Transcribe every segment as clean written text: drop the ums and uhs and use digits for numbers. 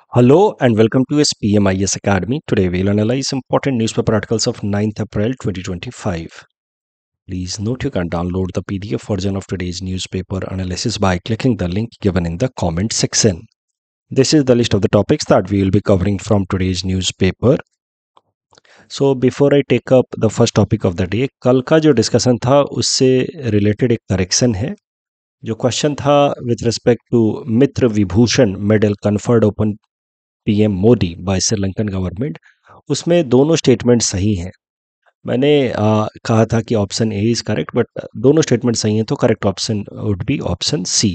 Hello and welcome to SPMIS Academy. Today we'll analyze important newspaper articles of 9th April 2025. Please note you can download the PDF version of today's newspaper analysis by clicking the link given in the comment section. This is the list of the topics that we will be covering from today's newspaper. So before I take up the first topic of the day, कल का जो discussion था उससे related एक correction है. जो question था with respect to Mitra Vibhushan medal conferred upon PM Modi by Sri Lankan government, उसमें दोनों स्टेटमेंट सही हैं. मैंने कहा था कि option A is correct, but दोनों स्टेटमेंट सही हैं, तो correct option would be option C.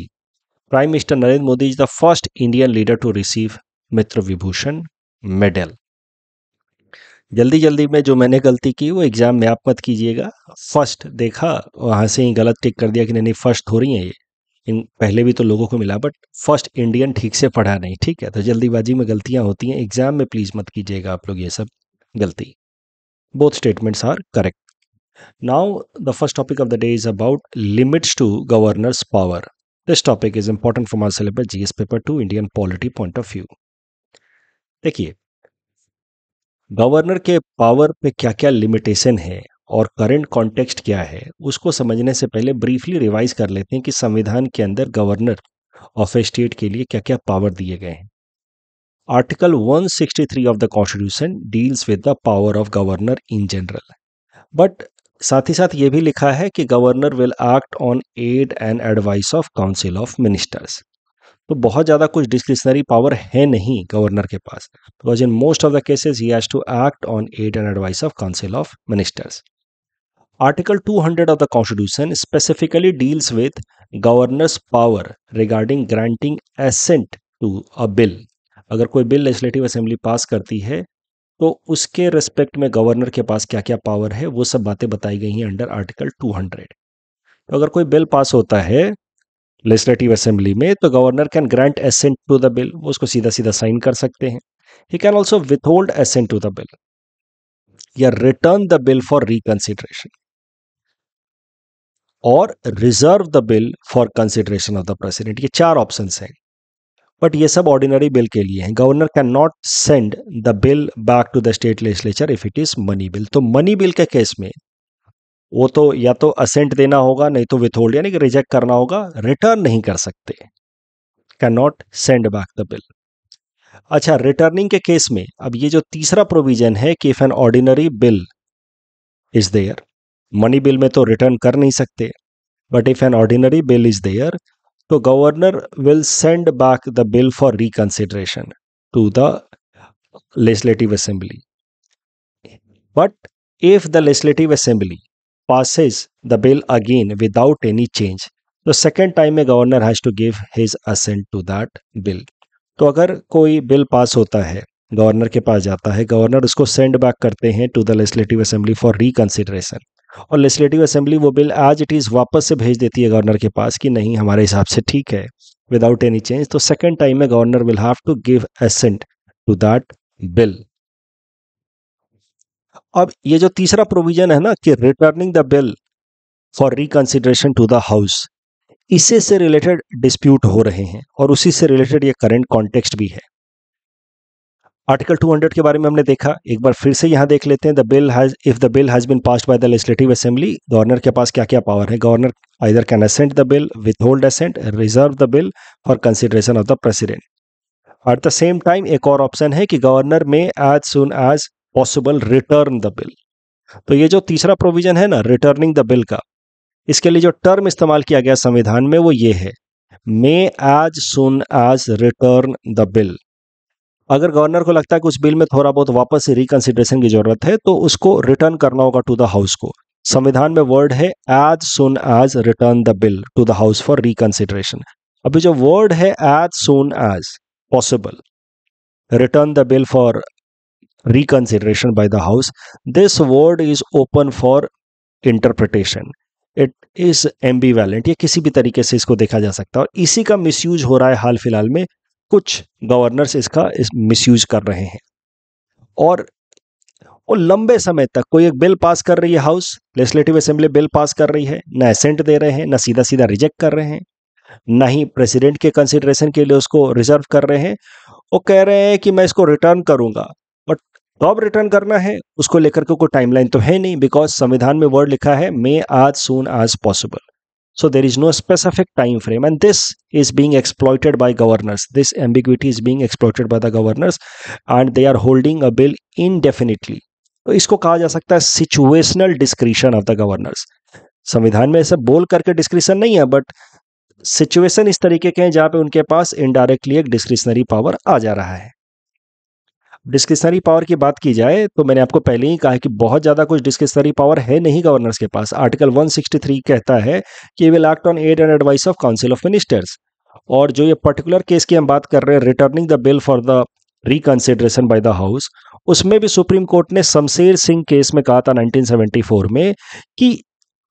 Prime minister Narendra Modi is the first Indian leader to receive Mitra Vibhushan medal. जल्दी जल्दी में जो मैंने गलती की वो एग्जाम में आप मत कीजिएगा. फर्स्ट देखा वहाँ से ही गलत टिक कर दिया कि नहीं फर्स्ट थोड़ी है ये, इन पहले भी तो लोगों को मिला, बट फर्स्ट इंडियन ठीक से पढ़ा नहीं. ठीक है, तो जल्दीबाजी में गलतियां होती हैं, एग्जाम में प्लीज मत कीजिएगा आप लोग ये सब गलती. Both statements are correct. Now the first topic of the day is about limits to governors power. This topic is important from our syllabus GS paper 2 Indian polity point of view. देखिए, governor के power पे क्या क्या limitation है और current context क्या है, उसको समझने से पहले ब्रीफली रिवाइज कर लेते हैं कि संविधान के अंदर गवर्नर ऑफ ए स्टेट के लिए क्या क्या पावर दिए गए हैं. Article 163 of the constitution deals with the power of governor in general, but साथ ही साथ ये भी लिखा है कि governor will act on aid and advice of council of ministers. तो बहुत ज़्यादा कुछ डिस्क्रिशनरी पावर है नहीं गवर्नर के पास, because in most of the cases he has to act on aid and advice of council of ministers. Article 200 of the Constitution specifically deals with governor's power regarding granting assent to a bill. अगर कोई bill legislative assembly पास करती है तो उसके respect में governor के पास क्या क्या पावर है, वो सब बातें बताई गई हैं अंडर आर्टिकल 200. तो अगर कोई बिल पास होता है लेजिस्लेटिव असेंबली में तो governor can grant assent to the bill, वो उसको सीधा सीधा साइन कर सकते हैं. He can also withhold assent to the bill या return the bill for reconsideration और reserve the bill for consideration of the president. ये चार ऑप्शंस हैं, बट ये सब ऑर्डिनरी बिल के लिए हैं. Governor can not send the bill back to the state legislature if it is money bill. तो मनी बिल के केस में वो तो या तो असेंट देना होगा, नहीं तो विथहोल्ड यानी कि रिजेक्ट करना होगा, रिटर्न नहीं कर सकते. Can not send back the bill. अच्छा, रिटर्निंग के केस में अब ये जो तीसरा प्रोविजन है कि if an ordinary bill is there, money bill में तो रिटर्न कर नहीं सकते, but if an ordinary bill is there तो governor will send back the bill for reconsideration to the legislative assembly. But if the legislative assembly passes the bill again without any change, तो second time में governor has to give his assent to that bill. तो अगर कोई bill pass होता है, governor के पास जाता है, गवर्नर उसको सेंड बैक करते हैं to the legislative assembly for reconsideration, और लेजिस्लेटिव असेंबली वो बिल एज इट इज वापस से भेज देती है गवर्नर के पास कि नहीं हमारे हिसाब से ठीक है विदाउट एनी चेंज, तो सेकेंड टाइम में governor will have to give assent to that bill. अब ये जो तीसरा प्रोविजन है ना कि returning the bill for reconsideration to the house, इसी से रिलेटेड डिस्प्यूट हो रहे हैं और उसी से रिलेटेड ये करंट कॉन्टेक्स्ट भी है. आर्टिकल 200 के बारे में हमने देखा, एक बार फिर से यहां देख लेते हैं. If the bill has been passed by the legislative assembly, governor के पास क्या क्या पावर है. Governor either can assent the bill, withhold assent, reserve the bill for consideration of the president. At the same time एक और option है कि governor may as soon as possible return the bill. तो ये जो तीसरा provision है ना रिटर्निंग द बिल का, इसके लिए जो टर्म इस्तेमाल किया गया संविधान में वो ये है, may as soon as return the bill. अगर गवर्नर को लगता है कि उस बिल में थोड़ा बहुत वापस से रिकंसिडरेशन की जरूरत है तो उसको रिटर्न करना होगा टू द हाउस को. संविधान में वर्ड है as soon as return the bill to the house for reconsideration. अभी जो वर्ड है as soon as possible return the bill for reconsideration by the house, this word is open for interpretation. It is ambivalent, ये किसी भी तरीके से इसको देखा जा सकता है और इसी का मिसयूज हो रहा है. हाल फिलहाल में कुछ गवर्नर्स इसका मिसयूज कर रहे हैं और लंबे समय तक कोई एक बिल पास कर रही है house, legislative assembly bill pass कर रही है, ना एसेंट दे रहे हैं, ना सीधा सीधा रिजेक्ट कर रहे हैं, ना ही प्रेसिडेंट के कंसिडरेशन के लिए उसको रिजर्व कर रहे हैं, वो कह रहे हैं कि मैं इसको रिटर्न करूंगा, बट कब रिटर्न करना है उसको लेकर के कोई टाइमलाइन तो है नहीं, बिकॉज संविधान में वर्ड लिखा है may as soon as possible. So there is no specific time frame, and this is being exploited by governors. This ambiguity is being exploited by the governors, and they are holding a bill indefinitely. तो इसको कहा जा सकता है situational discretion of the governors. संविधान में ऐसा बोल करके डिस्क्रिशन नहीं है, बट सिचुएशन इस तरीके के हैं जहां पे उनके पास इनडायरेक्टली एक डिस्क्रिशनरी पावर आ जा रहा है. डिस्क्रिशनरी पावर की बात की जाए तो मैंने आपको पहले ही कहा है कि बहुत ज़्यादा कुछ डिस्क्रिशनरी पावर है नहीं गवर्नर्स के पास. आर्टिकल 163 कहता है कि will act on aid and advice of council of ministers. और जो ये पर्टिकुलर केस की हम बात कर रहे हैं, returning the bill for the reconsideration by the house, उसमें भी सुप्रीम कोर्ट ने शमशेर सिंह केस में कहा था 1974 में कि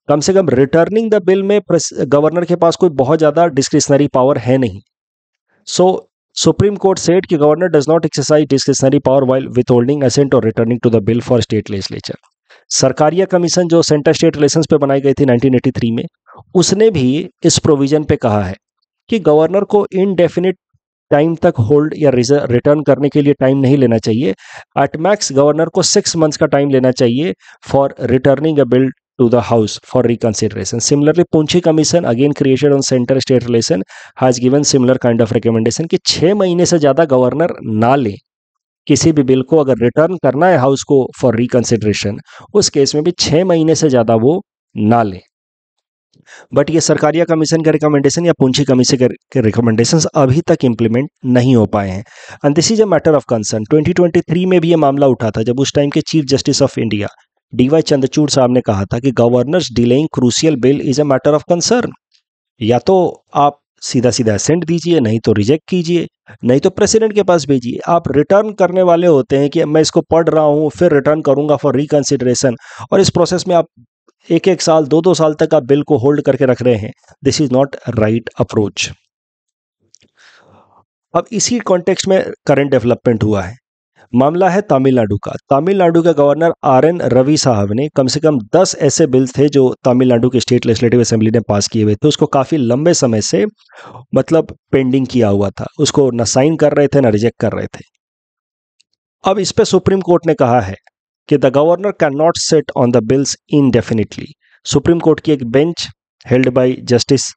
कम से कम रिटर्निंग द बिल में गवर्नर के पास कोई बहुत ज़्यादा डिस्क्रिशनरी पावर है नहीं. सो Supreme Court said कि governor does not exercise discretionary power while withholding assent or returning to the bill for state legislature. Sarkaria commission जो सेंटर स्टेट रिलेशंस पे बनाई गई थी 1983 में, उसने भी इस प्रोविजन पे कहा है कि गवर्नर को इनडेफिनिट टाइम तक होल्ड या रिटर्न करने के लिए टाइम नहीं लेना चाहिए. एट मैक्स गवर्नर को 6 months का टाइम लेना चाहिए for returning a bill to the house for reconsideration. Similarly, Poonchi Commission, again created on center state relation, has given similar kind of recommendation कि 6 महीने से ज़्यादा गवर्नर ना ले किसी भी बिल को. अगर रिटर्न करना है हाउस को फॉर रिकंसिडरेशन, उस केस में भी 6 महीने से ज़्यादा वो ना ले. बट ये सरकारिया कमीशन के रिकमेंडेशन या पूंछी कमीशन के रिकमेंडेशंस अभी तक इम्प्लीमेंट नहीं हो पाए हैं. And this is a matter of concern. 2023 में भी ये मामला उठा था जब उस टाइम के chief justice of India DY Chandrachud साहब ने कहा था कि governors delaying crucial bill is a matter of concern. या तो आप सीधा सीधा असेंट दीजिए, नहीं तो रिजेक्ट कीजिए, नहीं तो प्रेसिडेंट के पास भेजिए. आप रिटर्न करने वाले होते हैं कि मैं इसको पढ़ रहा हूं फिर रिटर्न करूंगा फॉर रिकंसिडरेशन, और इस प्रोसेस में आप 1-1 साल 2-2 साल तक आप बिल को होल्ड करके रख रहे हैं. This is not right approach. अब इसी कॉन्टेक्स्ट में करंट डेवलपमेंट हुआ है. मामला है तमिलनाडु का. तमिलनाडु के गवर्नर RN रवि साहब ने कम से कम 10 ऐसे बिल्स थे जो तमिलनाडु की स्टेट लेजिस्लेटिव असेंबली ने पास किए हुए थे. उसको काफ़ी लंबे समय से मतलब पेंडिंग किया हुआ था. उसको न साइन कर रहे थे न रिजेक्ट कर रहे थे. अब इस पे सुप्रीम कोर्ट ने कहा है कि the governor can not sit on the bills indefinitely. Supreme court की एक bench held by justice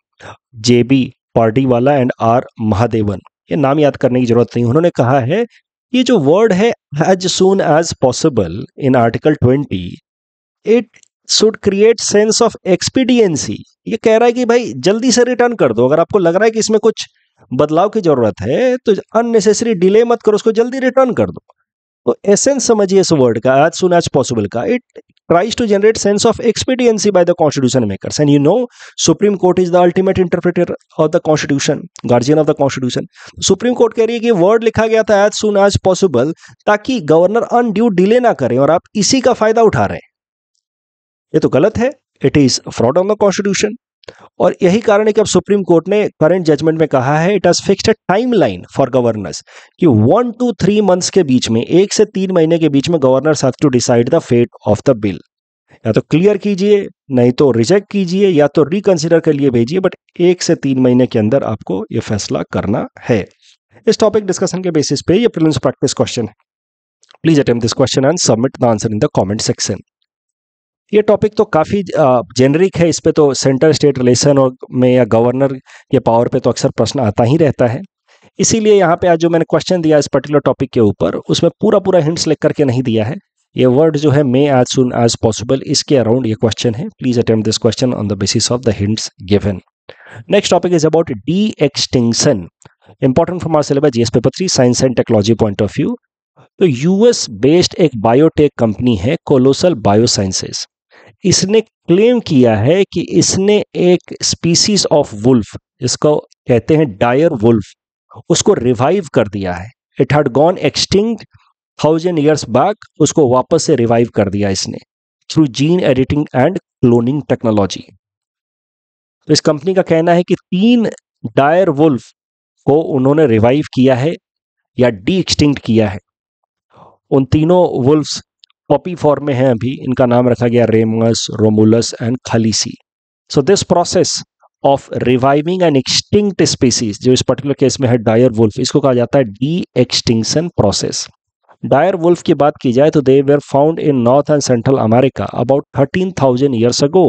JB Pardiwala and R Mahadevan, ये नाम याद करने की जरूरत नहीं, उन्होंने कहा है ये जो वर्ड है as soon as possible in article 20, it should create sense of expediency. ये कह रहा है कि भाई जल्दी से रिटर्न कर दो. अगर आपको लग रहा है कि इसमें कुछ बदलाव की जरूरत है तो अननेसेसरी डिले मत करो, उसको जल्दी रिटर्न कर दो. तो एसेंस समझिए इस वर्ड का, एज सून एज पॉसिबल का. It tries to generate sense of expediency by the constitution makers, and you know Supreme Court is the ultimate interpreter of the constitution, guardian of the constitution. Supreme Court कह रही है कि word लिखा गया था as soon as possible ताकि governor undue delay ना करें, और आप इसी का फायदा उठा रहे हैं. ये तो गलत है. It is fraud on the constitution. और यही कारण है कि अब सुप्रीम कोर्ट ने करंट जजमेंट में कहा है it has fixed a timeline for governors कि 1 to 3 months के बीच में, 1 से 3 महीने के बीच में governors have to decide the fate of the bill. या तो क्लियर कीजिए, नहीं तो रिजेक्ट कीजिए, या तो रिकंसिडर के लिए भेजिए, बट 1 से 3 महीने के अंदर आपको ये फैसला करना है. इस टॉपिक डिस्कशन के बेसिस पे ये प्रीलिम्स प्रैक्टिस क्वेश्चन है. Please attempt this question and submit the answer in the comment section. ये टॉपिक तो काफ़ी जेनरिक है. इस पे तो सेंटर स्टेट रिलेशन और में या गवर्नर के पावर पे तो अक्सर प्रश्न आता ही रहता है. इसीलिए यहाँ पे आज जो मैंने क्वेश्चन दिया इस पर्टिकुलर टॉपिक के ऊपर, उसमें पूरा हिंट्स लिख करके नहीं दिया है. ये वर्ड जो है may as soon as possible, इसके अराउंड ये क्वेश्चन है. Please attempt this question on the basis of the hints given. Next topic is about de extinction. Important from our syllabus GS paper 3 science and technology point of view. तो US based एक biotech company है Colossal Biosciences. इसने claim किया है कि इसने एक species of wolf, इसको कहते हैं डायर वुल्फ, उसको रिवाइव कर दिया है. It had gone extinct 1000 years back, उसको वापस से रिवाइव कर दिया इसने through gene editing and cloning technology. तो इस कंपनी का कहना है कि 3 डायर वुल्फ को उन्होंने रिवाइव किया है या डी एक्सटिंक्ट किया है. उन तीनों वुल्फ्स पॉपी फॉर्म में है अभी. इनका नाम रखा गया ramus, Romulus and Khaleesi. So this process of reviving N extinct species, जो इस पर्टिकुलर केस में है डायर वुल्फ, इसको कहा जाता है de extinction process. Dire wolf की बात की जाए तो they were found in North and Central America about 13,000 years ago.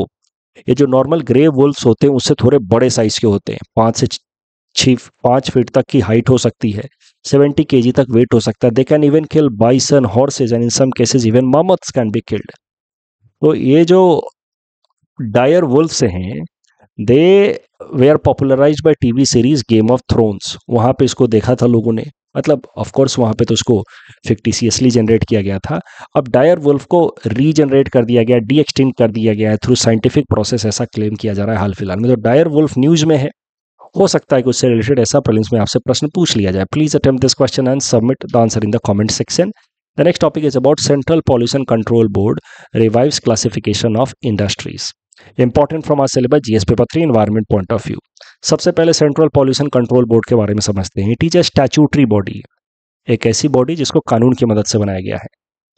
ये जो नॉर्मल ग्रे वुल्फ्स होते हैं उससे थोड़े बड़े साइज के होते हैं, 5 फीट तक की हाइट हो सकती है, 70 kg तक वेट हो सकता है। They can even kill bison, horses and in some cases even mammoths can be killed. तो ये जो डायर वुल्फ्स हैं, they were popularized by TV series Game of Thrones. वहां पे इसको देखा था लोगों ने, मतलब ऑफ कोर्स वहां पे तो उसको फिक्टिशियसली जनरेट किया गया था। अब डायर वुल्फ को रीजनरेट कर दिया गया, डी एक्सटिंक्ट कर दिया गया है थ्रू साइंटिफिक प्रोसेस, ऐसा क्लेम किया जा रहा है हाल फिलहाल में। तो डायर वुल्फ न्यूज में है, हो सकता है कि उससे रिलेटेड ऐसा प्रीलिम्स में आपसे प्रश्न पूछ लिया जाए। Please attempt this question and submit the answer in the comment section. The next topic is about central pollution control board revives classification of industries. Important from our syllabus GS paper 3 environment point of view. सबसे पहले central pollution control board के बारे में समझते हैं। It is a statutory body, एक ऐसी body जिसको कानून की मदद से बनाया गया है।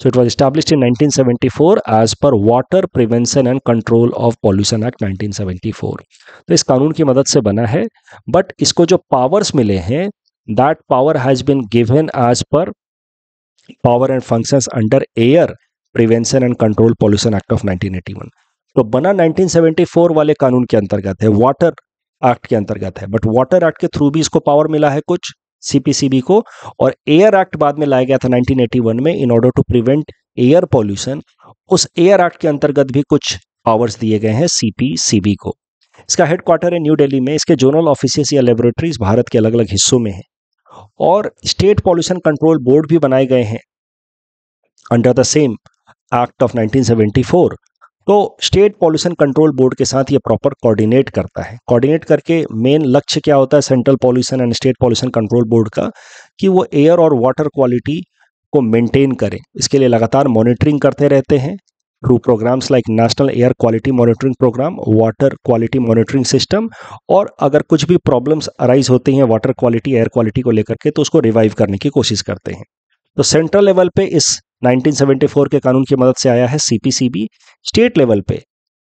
So it was established in 1974 as per Water Prevention and Control of Pollution Act 1974। तो इस कानून की मदद से बना है, बट इसको जो पावर्स मिले हैं, that power has been given as per Power and Functions under Air Prevention and Control Pollution Act of 1981। तो बना 1974 वाले कानून के अंतर्गत है, वाटर एक्ट के अंतर्गत है, बट वाटर एक्ट के थ्रू भी इसको पावर मिला है कुछ सीपीसीबी को, और एयर एक्ट बाद में लाया गया था 1981 में in order to prevent air pollution. उस एयर एक्ट के अंतर्गत भी कुछ पावर्स दिए गए हैं सीपीसीबी को। इसका हेडक्वार्टर है न्यू दिल्ली में। इसके जोनल ऑफिसेस या लेबोरेटरीज भारत के अलग अलग हिस्सों में हैं, और स्टेट पॉल्यूशन कंट्रोल बोर्ड भी बनाए गए हैं under the same act of 1974। तो स्टेट पॉल्यूशन कंट्रोल बोर्ड के साथ ये प्रॉपर कोऑर्डिनेट करता है। कोऑर्डिनेट करके मेन लक्ष्य क्या होता है central pollution and state pollution control board का, कि वो एयर और वाटर क्वालिटी को मेंटेन करें। इसके लिए लगातार मॉनिटरिंग करते रहते हैं through programs like national air quality monitoring program, water quality monitoring system, और अगर कुछ भी प्रॉब्लम्स अराइज होती हैं वाटर क्वालिटी एयर क्वालिटी को लेकर के तो उसको रिवाइव करने की कोशिश करते हैं। तो सेंट्रल लेवल पे इस 1974 के कानून की मदद से आया है सीपीसीबी। स्टेट लेवल पे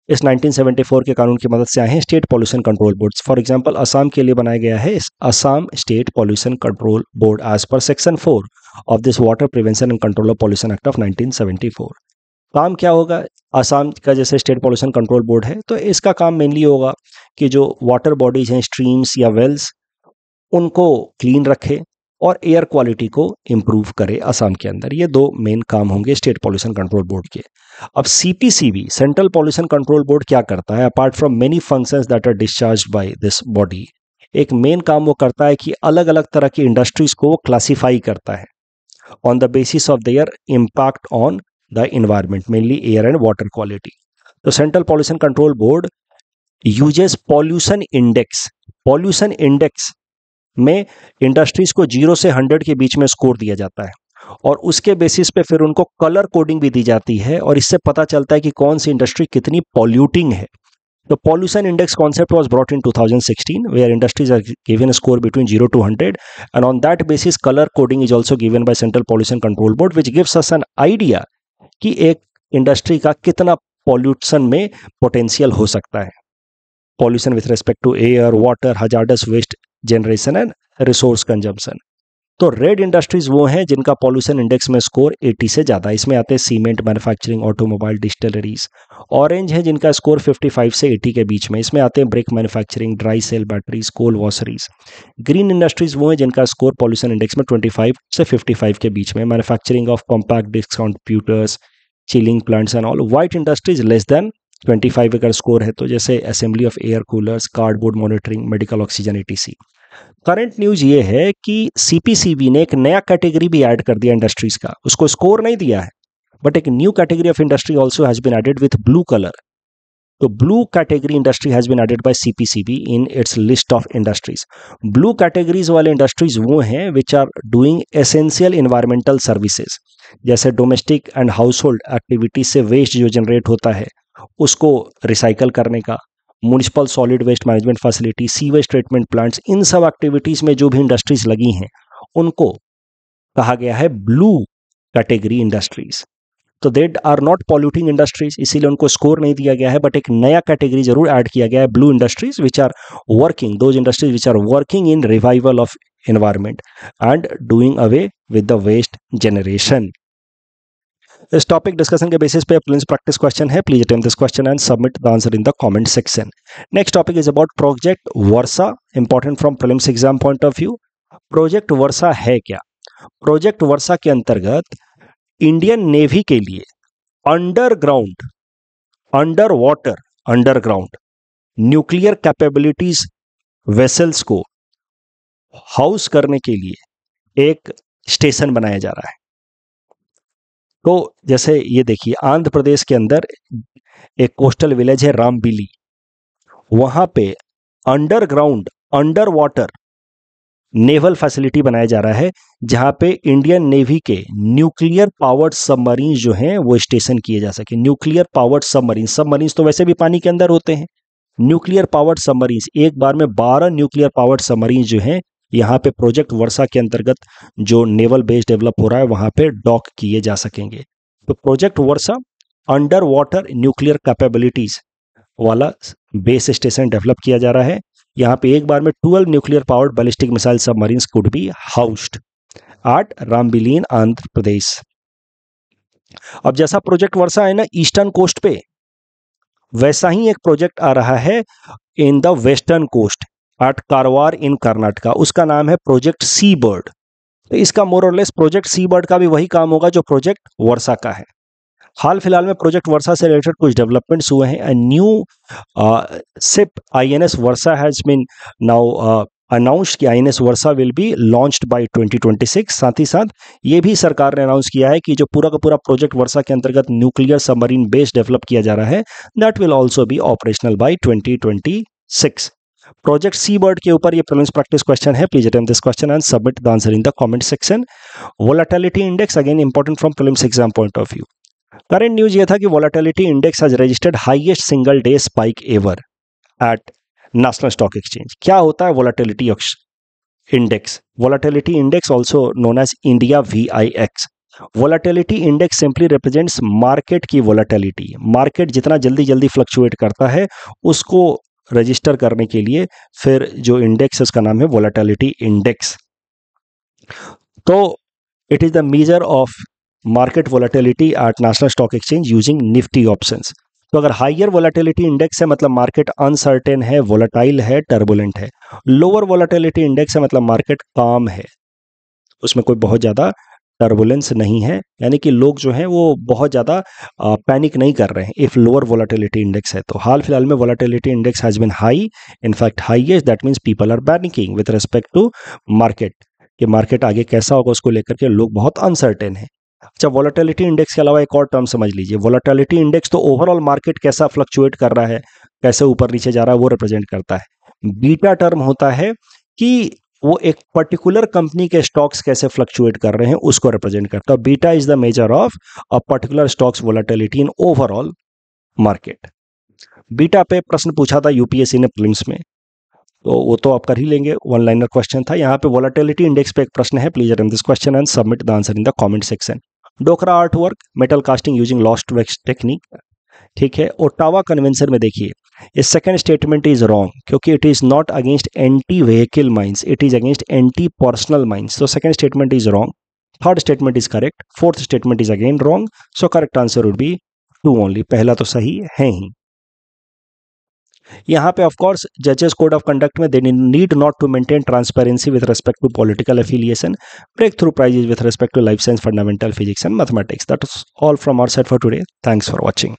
इस 1974 के कानून की मदद से आए हैं state pollution control boards. For example Assam के लिए बनाया गया है Assam state pollution control board as per section 4 of this water prevention and control of pollution act of 1974। काम क्या होगा, असम का जैसे स्टेट पॉल्यूशन कंट्रोल बोर्ड है तो इसका काम मेनली होगा कि जो वाटर बॉडीज हैं, स्ट्रीम्स या वेल्स, उनको क्लीन रखे और एयर क्वालिटी को इम्प्रूव करे असम के अंदर। ये दो मेन काम होंगे स्टेट पॉल्यूशन कंट्रोल बोर्ड के। अब CPCB central pollution control board क्या करता है, apart from many functions that are discharged by this body, एक मेन काम वो करता है कि अलग अलग तरह की इंडस्ट्रीज को वो क्लासीफाई करता है on the basis of their impact on the environment, mainly air and water quality. तो central pollution control board uses pollution index. Pollution index में इंडस्ट्रीज को 0 से 100 के बीच में स्कोर दिया जाता है, और उसके बेसिस पे फिर उनको कलर कोडिंग भी दी जाती है, और इससे पता चलता है कि कौन सी इंडस्ट्री कितनी पॉल्यूटिंग है। The pollution index concept was brought in 2016, where industries are given a score between 0 to 100, and on that basis color coding is also given by Central Pollution Control Board, which gives us an idea कि एक industry का कितना pollution में potential हो सकता है, pollution with respect to air, water, hazardous waste generation and resource consumption. तो red industries वो हैं जिनका पॉल्यूशन इंडेक्स में स्कोर 80 से ज़्यादा, इसमें आते हैं cement manufacturing, automobile, distilleries. Orange है जिनका स्कोर 55 से 80 के बीच में, इसमें आते हैं brick manufacturing, dry cell batteries, coal washeries. Green industries वो हैं जिनका स्कोर पॉल्यूशन इंडेक्स में 25 से 55 के बीच में, manufacturing of compact disc computers, chilling plants and all. White industries less than 25 अगर स्कोर है तो, जैसे assembly of air coolers, cardboard monitoring, medical oxygen ETC। Current news ये है कि सीपीसीबी ने एक नया कैटेगरी भी ऐड कर दिया इंडस्ट्रीज का, उसको स्कोर नहीं दिया है, बट एक new category of industry also has been added with blue colour. तो blue category industry has been added by CPCB in its list of industries. Blue categories वाले इंडस्ट्रीज वो हैं which are doing essential environmental services, जैसे domestic and household activities से waste जो generate होता है उसको रिसाइकल करने का, municipal solid waste management facility, sewage treatment plants, इन सब एक्टिविटीज में जो भी इंडस्ट्रीज लगी हैं उनको कहा गया है ब्लू कैटेगरी इंडस्ट्रीज। तो they are not polluting industries, इसीलिए उनको स्कोर नहीं दिया गया है, बट एक नया कैटेगरी जरूर ऐड किया गया है, blue industries which are working, those industries which are working in revival of environment and doing away with the waste generation. इस टॉपिक डिस्कशन के बेसिस पे प्लीज प्रैक्टिस क्वेश्चन है, please attempt this question and submit the answer in the comment section. Next topic is about project Varsha, important from prelims exam point of view. Project Varsha है क्या? Project वर्षा के अंतर्गत Indian navy के लिए underground, under water, underground nuclear capabilities vessels को house करने के लिए एक स्टेशन बनाया जा रहा है। तो जैसे ये देखिए, आंध्र प्रदेश के अंदर एक कोस्टल विलेज है रामबिली, वहां पे underground, under water naval facility बनाया जा रहा है, जहां पे इंडियन नेवी के न्यूक्लियर पावर्ड सबमरीन जो हैं वो स्टेशन किए जा सके। न्यूक्लियर पावर्ड सबमरीन, सबमरीन्स तो वैसे भी पानी के अंदर होते हैं, न्यूक्लियर पावर्ड सबमरीन्स, एक बार में 12 न्यूक्लियर पावर्ड सबमरीन जो हैं यहाँ पे प्रोजेक्ट वर्षा के अंतर्गत जो नेवल बेस डेवलप हो रहा है वहां पे डॉक किए जा सकेंगे। तो प्रोजेक्ट वर्षा अंडर वाटर न्यूक्लियर कैपेबिलिटीज वाला बेस स्टेशन डेवलप किया जा रहा है। यहाँ पे एक बार में 12 nuclear powered ballistic missile submarines could be housed at Rambilli in Andhra Pradesh. अब जैसा प्रोजेक्ट वर्षा है ना ईस्टर्न कोस्ट पे, वैसा ही एक प्रोजेक्ट आ रहा है in the western coast at Karwar in Karnataka, उसका नाम है प्रोजेक्ट सी बर्ड। तो इसका मोर और लेस प्रोजेक्ट सी बर्ड का भी वही काम होगा जो प्रोजेक्ट वर्षा का है। हाल फिलहाल में प्रोजेक्ट वर्षा से रिलेटेड कुछ डेवलपमेंट्स हुए हैं। A new ship INS Varsha has been now announced कि INS Varsha will be launched by 2026। साथ ही साथ ये भी सरकार ने अनाउंस किया है कि जो पूरा का पूरा प्रोजेक्ट वर्षा के अंतर्गत न्यूक्लियर सबमरीन बेस डेवलप किया जा रहा है, that will also be operational by 2026। Project sea bird के ऊपर ये प्रीलिम्स प्रैक्टिस क्वेश्चन है, please attempt this question and submit the answer in the comment section. Volatility index, again important from prelims exam point of view. Current news ये था कि volatility index has registered highest single day spike ever at national stock exchange. क्या होता है volatility index? Volatility index also known as India VIX। Volatility index simply represents market की volatility. Market जितना जल्दी जल्दी फ्लक्चुएट करता है उसको रजिस्टर करने के लिए फिर जो इंडेक्स है उसका नाम है वोलेटिलिटी इंडेक्स। तो it is the measure of market volatility at national stock exchange using Nifty options. तो अगर हायर वोलेटिलिटी इंडेक्स है मतलब मार्केट अनसर्टेन है, वोलेटाइल है, टर्बुलेंट है। लोअर वोलेटिलिटी इंडेक्स है मतलब मार्केट काम है, उसमें कोई बहुत ज़्यादा टर्बुलेंस नहीं है, यानी कि लोग जो हैं वो बहुत ज़्यादा पैनिक नहीं कर रहे हैं इफ लोअर वोलेटिलिटी इंडेक्स है। तो हाल फिलहाल में volatility index has been high, in fact highest, that means people are panicking with respect to market, कि मार्केट आगे कैसा होगा उसको लेकर के लोग बहुत अनसर्टेन है। अच्छा, वोलेटिलिटी इंडेक्स के अलावा एक और टर्म समझ लीजिए। वोलेटिलिटी इंडेक्स तो ओवरऑल मार्केट कैसा फ्लक्चुएट कर रहा है, कैसे ऊपर नीचे जा रहा है वो रिप्रेजेंट करता है। बीटा टर्म होता है कि वो एक पर्टिकुलर कंपनी के स्टॉक्स कैसे फ्लक्चुएट कर रहे हैं उसको रिप्रेजेंट करता है। Beta is the measure of a particular stocks volatility in overall market. Beta पे प्रश्न पूछा था UPSC ने प्रीलिम्स में, तो वो तो आप कर ही लेंगे, वन लाइनर क्वेश्चन था। यहाँ पे वोलेटिलिटी इंडेक्स पे एक प्रश्न है, please attempt this question and submit the answer in the comment section. Dokra art work, metal casting using lost wax technique, ठीक है। ओटावा कन्वेंशन में देखिए ये सेकंड स्टेटमेंट इज रॉन्ग क्योंकि it is not against anti vehicle mines, it is against anti personal mines. So second statement is wrong, third statement is correct, fourth statement is again wrong. So correct answer would be 2 only, पहला तो सही है ही। यहाँ पे of course जजेस code of conduct में they need not to maintain transparency with respect to political affiliation, breakthrough prizes with respect to life science, fundamental physics and mathematics. That is all from our side for today. Thanks for watching.